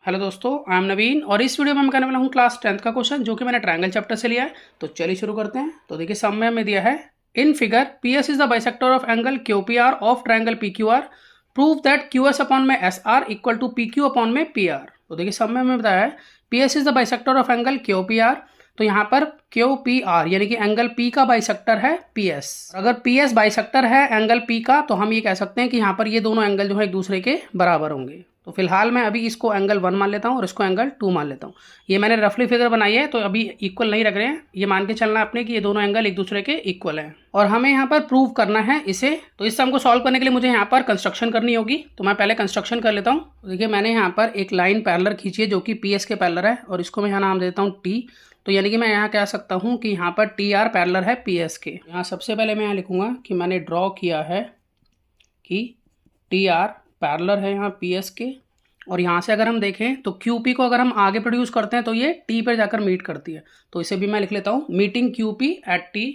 Hello दोस्तों, I am नवीन और इस वीडियो में मैं करने वाला हूँ क्लास 10th का क्वेश्चन जो कि मैंने ट्रायंगल चैप्टर से लिया है। तो चलिए शुरू करते हैं। तो देखिए समय में दिया है in figure P S is the bisector of angle Q P R of triangle P Q R, prove that Q S upon में S R equal to P Q upon में पी आर। तो देखिए समय में बताया है P S is the bisector of angle Q P R. तो यहाँ पर क्यू पी आर यानी कि एंगल पी का बाइसेक्टर है पी एस। अगर पी एस बाइसेक्टर है एंगल पी का तो हम ये कह सकते हैं कि यहाँ पर ये दोनों एंगल जो है एक दूसरे के बराबर होंगे। तो फिलहाल मैं अभी इसको एंगल 1 मान लेता हूँ और इसको एंगल 2 मान लेता हूँ। ये मैंने रफली फिगर बनाई है तो अभी इक्वल नहीं रख रहे हैं, ये मान के चलना है अपने कि ये दोनों एंगल एक दूसरे के इक्वल हैं और हमें यहाँ पर प्रूव करना है इसे। तो इस सम को सॉल्व करने के लिए मुझे यहाँ पर कंस्ट्रक्शन करनी होगी। तो मैं पहले कंस्ट्रक्शन कर लेता हूँ। देखिए मैंने यहाँ पर एक लाइन पैरेलल खींची है जो कि पी एस के पैरेलल है और इसको मैं यहाँ नाम देता हूँ टी। तो यानी कि मैं यहाँ कह सकता हूँ कि यहाँ पर टी आर पैरेलल है पी एस के। यहाँ सबसे पहले मैं यहाँ लिखूंगा कि मैंने ड्रॉ किया है कि टी आर पैरेलल है यहाँ पी एस के। और यहाँ से अगर हम देखें तो क्यू पी को अगर हम आगे प्रोड्यूस करते हैं तो ये टी पर जाकर मीट करती है। तो इसे भी मैं लिख लेता हूँ meeting Q P at T.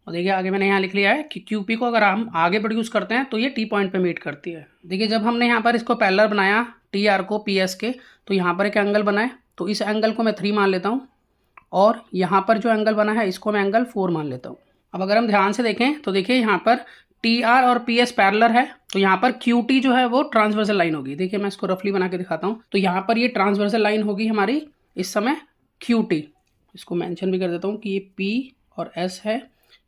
और देखिए आगे मैंने यहाँ लिख लिया है कि क्यू पी को अगर हम आगे प्रोड्यूस करते हैं तो ये टी पॉइंट पे मीट करती है। देखिए जब हमने यहाँ पर इसको पैरेलल बनाया टी आर को पी एस के तो यहाँ पर एक एंगल बना है। तो इस एंगल को मैं 3 मान लेता हूँ और यहाँ पर जो एंगल बना है इसको मैं एंगल 4 मान लेता हूँ। अब अगर हम ध्यान से देखें तो देखिए यहाँ पर टी आर और पी एस पैरेलल है तो यहाँ पर क्यू टी जो है वो ट्रांसवर्सल लाइन होगी। देखिए मैं इसको रफली बना के दिखाता हूँ। तो यहाँ पर ये ट्रांसवर्सल लाइन होगी हमारी इस समय क्यू टी। इसको मेंशन भी कर देता हूँ कि ये पी और एस है,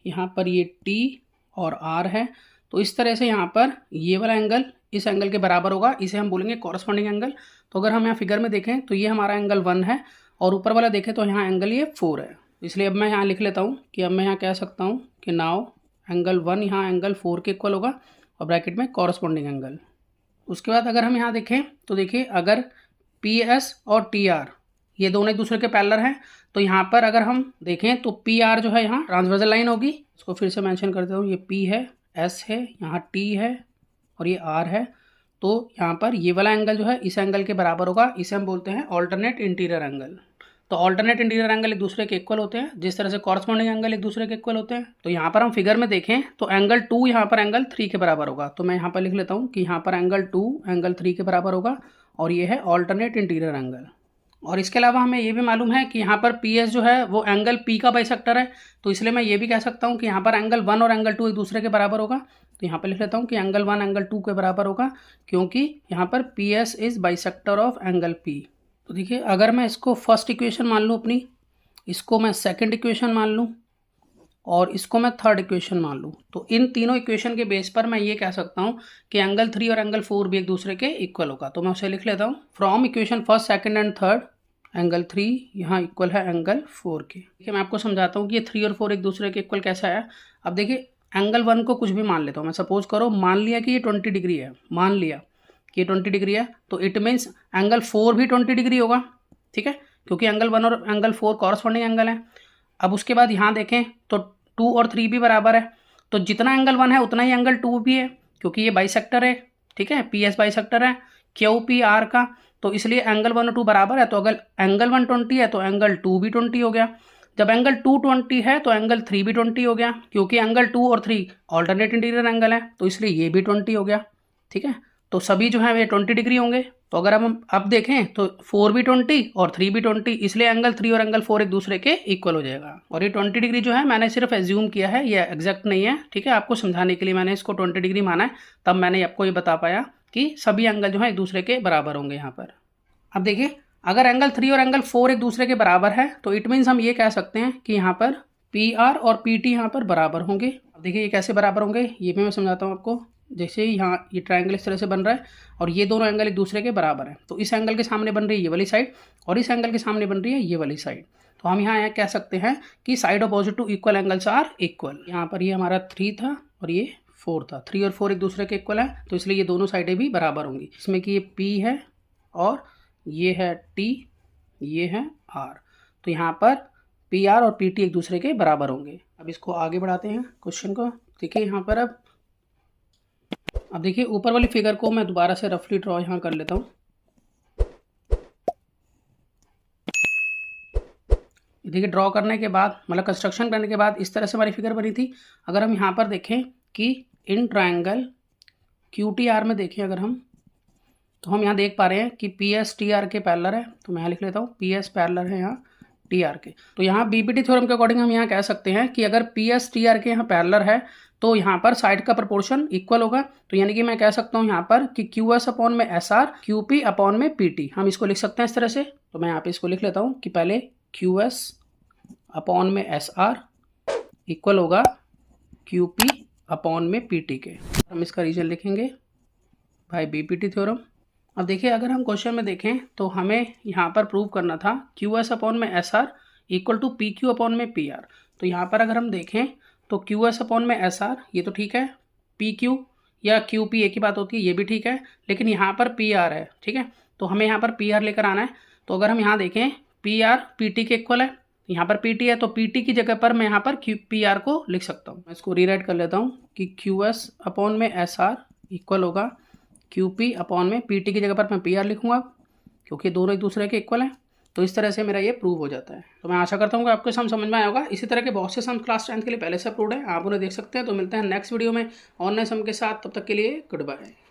यहाँ पर ये टी और आर है। तो इस तरह से यहाँ पर ये वाला एंगल इस एंगल के बराबर होगा, इसे हम बोलेंगे कॉरस्पॉन्डिंग एंगल। तो अगर हम यहाँ फिगर में देखें तो ये हमारा एंगल 1 है और ऊपर वाला देखें तो यहाँ एंगल ये 4 है। इसलिए अब मैं यहाँ लिख लेता हूँ कि अब मैं यहाँ कह सकता हूँ कि नाउ एंगल 1 यहाँ एंगल 4 के इक्वल होगा और ब्रैकेट में कॉरस्पॉन्डिंग एंगल। उसके बाद अगर हम यहाँ देखें तो देखिए अगर पी एस और टी आर ये दोनों एक दूसरे के पैरेलल हैं तो यहाँ पर अगर हम देखें तो पी आर जो है यहाँ ट्रांसवर्सल लाइन होगी। इसको फिर से मेंशन कर देता हूँ, ये पी है, एस है, यहाँ टी है और ये आर है। तो यहाँ पर ये वाला एंगल जो है इस एंगल के बराबर होगा, इसे हम बोलते हैं ऑल्टरनेट इंटीरियर एंगल। तो ऑल्टरनेट इंटीरियर एंगल एक दूसरे के इक्वल होते हैं जिस तरह से कॉरस्पॉन्डिंग एंगल एक दूसरे के इक्वल होते हैं। तो यहाँ पर हम फिगर में देखें तो एंगल 2 यहाँ पर एंगल 3 के बराबर होगा। तो मैं यहाँ पर लिख लेता हूँ कि यहाँ पर एंगल 2 एंगल 3 के बराबर होगा और ये है ऑल्टरनेट इंटीरियर एंगल। और इसके अलावा हमें ये भी मालूम है कि यहाँ पर पी एस जो है वो एंगल पी का बाइसेक्टर है। तो इसलिए मैं ये भी कह सकता हूँ कि यहाँ पर एंगल 1 और एंगल 2 एक दूसरे के बराबर होगा। तो यहाँ पर लिख लेता हूँ कि एंगल 1 एंगल 2 के बराबर होगा क्योंकि यहाँ पर P S is bisector of angle P. तो देखिए अगर मैं इसको फर्स्ट इक्वेशन मान लूँ अपनी, इसको मैं सेकंड इक्वेशन मान लूँ और इसको मैं थर्ड इक्वेशन मान लूँ, तो इन तीनों इक्वेशन के बेस पर मैं ये कह सकता हूँ कि एंगल 3 और एंगल 4 भी एक दूसरे के इक्वल होगा। तो मैं उसे लिख लेता हूँ from equation first second and third angle 3 यहाँ इक्वल है एंगल 4 के। देखिए मैं आपको समझाता हूँ कि ये 3 और 4 एक दूसरे के इक्वल कैसा है। अब देखिए एंगल 1 को कुछ भी मान लेता हूँ मैं, सपोज करो मान लिया कि ये 20 डिग्री है, मान लिया कि ये 20 डिग्री है तो इट मीन्स एंगल 4 भी 20 डिग्री होगा, ठीक है, क्योंकि एंगल 1 और एंगल 4 कॉरस्पॉन्डिंग एंगल है। अब उसके बाद यहाँ देखें तो 2 और 3 भी बराबर है, तो जितना एंगल 1 है उतना ही एंगल 2 भी है क्योंकि ये बाइसेक्टर है, ठीक है, पी एस बाइसेक्टर है क्यू पी आर का। तो इसलिए एंगल 1 और 2 बराबर है। तो अगर एंगल 1 20 है तो एंगल 2 भी 20 हो गया। जब एंगल 2 20 है तो एंगल 3 भी 20 हो गया क्योंकि एंगल 2 और 3 ऑल्टरनेट इंटीरियर एंगल है तो इसलिए ये भी 20 हो गया, ठीक है। तो सभी जो है वे 20 डिग्री होंगे। तो अगर हम अब देखें तो 4 भी 20 और 3 भी 20, इसलिए एंगल 3 और एंगल 4 एक दूसरे के इक्वल हो जाएगा। और ये 20 डिग्री जो है मैंने सिर्फ एज्यूम किया है, ये एग्जैक्ट नहीं है, ठीक है, आपको समझाने के लिए मैंने इसको 20 डिग्री माना है, तब मैंने आपको ये बता पाया कि सभी एंगल जो है एक दूसरे के बराबर होंगे यहाँ पर। अब देखिए अगर एंगल 3 और एंगल 4 एक दूसरे के बराबर है तो इट मीन्स हम ये कह सकते हैं कि यहाँ पर पी आर और पी टी यहाँ पर बराबर होंगे। अब देखिए ये कैसे बराबर होंगे ये भी मैं समझाता हूँ आपको। जैसे यहाँ ये ट्रायंगल इस तरह से बन रहा है और ये दोनों एंगल एक दूसरे के बराबर है, तो इस एंगल के सामने बन रही है ये वाली साइड और इस एंगल के सामने बन रही है ये वाली साइड। तो हम यहाँ कह सकते हैं कि side opposite to equal angles are equal. यहाँ पर ये हमारा 3 था और ये 4 था, 3 और 4 एक दूसरे के इक्वल है तो इसलिए ये दोनों साइडें भी बराबर होंगी। इसमें कि ये P है और ये है T, ये है R। तो यहाँ पर पी आर और पी टी एक दूसरे के बराबर होंगे। अब इसको आगे बढ़ाते हैं क्वेश्चन को। देखिए यहाँ पर अब देखिए ऊपर वाली फिगर को मैं दोबारा से रफली ड्रॉ यहाँ कर लेता हूँ। देखिए ड्रॉ करने के बाद मतलब कंस्ट्रक्शन करने के बाद इस तरह से हमारी फिगर बनी थी। अगर हम यहाँ पर देखें कि in triangle Q T R में देखें अगर हम तो हम यहाँ देख पा रहे हैं कि पी एस टी आर के पैरेलल है, तो मैं यहाँ लिख लेता हूँ पी एस पैरेलल है यहाँ टी आर के। तो यहाँ बीपीटी थ्योरम के अकॉर्डिंग हम यहाँ कह सकते हैं कि अगर पी एस टी आर के यहाँ पैरेलल है तो यहाँ पर साइड का प्रपोर्शन इक्वल होगा। तो यानी कि मैं कह सकता हूँ यहाँ पर कि क्यू एस अपॉन में S are, Q P upon में पी टी, हम इसको लिख सकते हैं इस तरह से। तो मैं यहाँ पे इसको लिख लेता हूँ कि पहले क्यू एस अपॉन में एस आर इक्वल होगा क्यू पी अपॉन में पी टी के। हम इसका रीजन लिखेंगे बाय बीपीटी थ्योरम। अब देखिए अगर हम क्वेश्चन में देखें तो हमें यहाँ पर प्रूव करना था क्यू एस अपॉन में S R equal to P Q upon में पी आर। तो यहाँ पर अगर हम देखें तो क्यू एस अपॉन में एस आर ये तो ठीक है, पी क्यू या क्यू पी एक ही बात होती है, ये भी ठीक है, लेकिन यहाँ पर पी आर है, ठीक है, तो हमें यहाँ पर पी आर लेकर आना है। तो अगर हम यहाँ देखें पी आर पी टी के इक्वल है, यहाँ पर पी टी है, तो पी टी की जगह पर मैं यहाँ पर क्यू पी आर को लिख सकता हूँ। मैं इसको रीराइट कर लेता हूँ कि क्यू एस अपॉन में एस आर इक्वल होगा क्यू पी अपॉन में पी टी की जगह पर मैं पी आर लिखूँगा, क्योंकि दोनों एक दूसरे के इक्वल हैं। तो इस तरह से मेरा ये प्रूव हो जाता है। तो मैं आशा करता हूँ कि आपको सम समझ में आया होगा। इसी तरह के बहुत से सम क्लास 10th के लिए पहले से अपलोड है, आप उन्हें देख सकते हैं। तो मिलते हैं नेक्स्ट वीडियो में और नए सम के साथ, तब तक के लिए गुड बाय।